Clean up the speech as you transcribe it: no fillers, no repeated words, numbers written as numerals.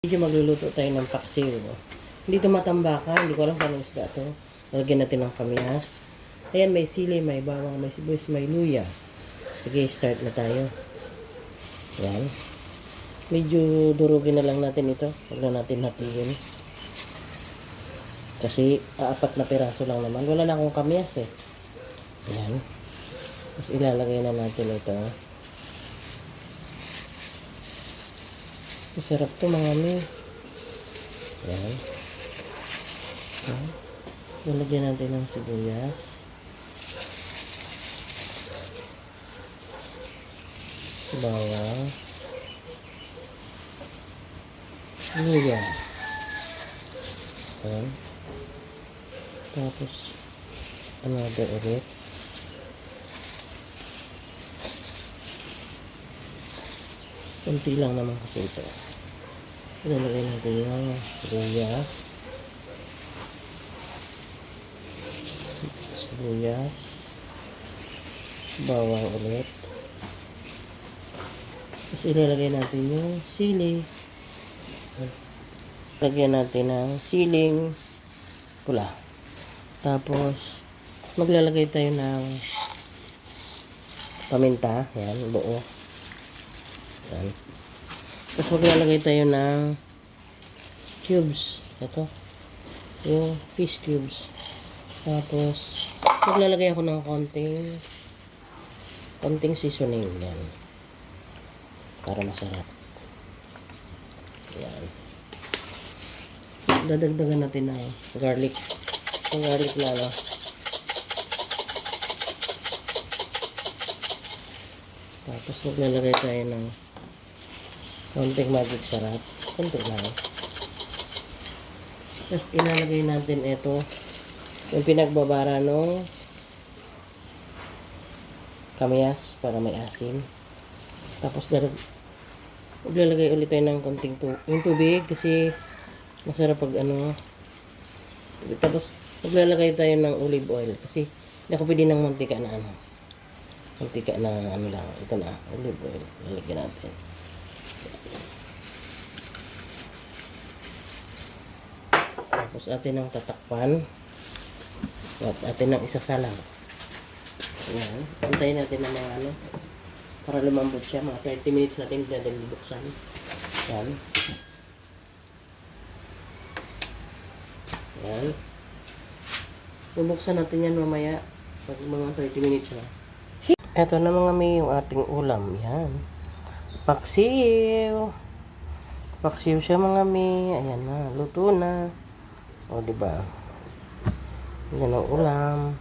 Medyo magluluto tayo ng paksiw. Hindi ito matambakan. Hindi ko alam kung anong isda ito. Lalagyan natin ng kamyas. Ayan, may sili, may bawang, may sibuyas, may luya. Sige, start na tayo. Ayan. Medyo durugin na lang natin ito. Huwag na natin hatiin. Kasi, 4 na piraso lang naman. Wala na akong kamyas eh. Ayan. Tapos ilalagay na natin ito. Masarap to mga mi. Ayan. Ayan. Lalagyan natin ng sibuyas. Bawang. Luya. Ayan. Tapos, another ulit. Kunti lang naman kasi ito. Ilalagay natin yung luya. Sibuyas. Bawang ulit. Tapos ilalagay natin yung sili. Lagyan natin ng siling pula. Tapos, maglalagay tayo ng paminta. Yan, buo. Yan. Tapos maglalagay tayo ng cubes. Ito. Yung fish cubes. Tapos, maglalagay ako ng konting seasoning. Yan. Para masarap. Yan. Dadagdagan natin ng garlic. Yung garlic lalo. Tapos maglalagay tayo ng konting magic sarap. Konti lang. Tapos ilalagay natin ito. Yung pinagbabara ng kamyas para may asin. Tapos maglalagay ulit tayo ng konting tubig kasi masarap pag ano. Tapos maglalagay tayo ng olive oil kasi hindi ako pwede ng mantika na ano. Mantika na ano lang. Ito na, olive oil. Lalagyan natin. Tapos atin ang tatakpan. At atin ang isasalang. Ayan. Antayin natin ng mga ano. Para lumambot siya. Mga 30 minutes natin buksan. Ayan. Ayan. Bubuksan natin yan mamaya. Pag mga 30 minutes na. Ito na mga may yung ating ulam. Yan. Paksiw. Paksiw siya mga may. Ayan na. Luto na. O diba? Yan ang ulam.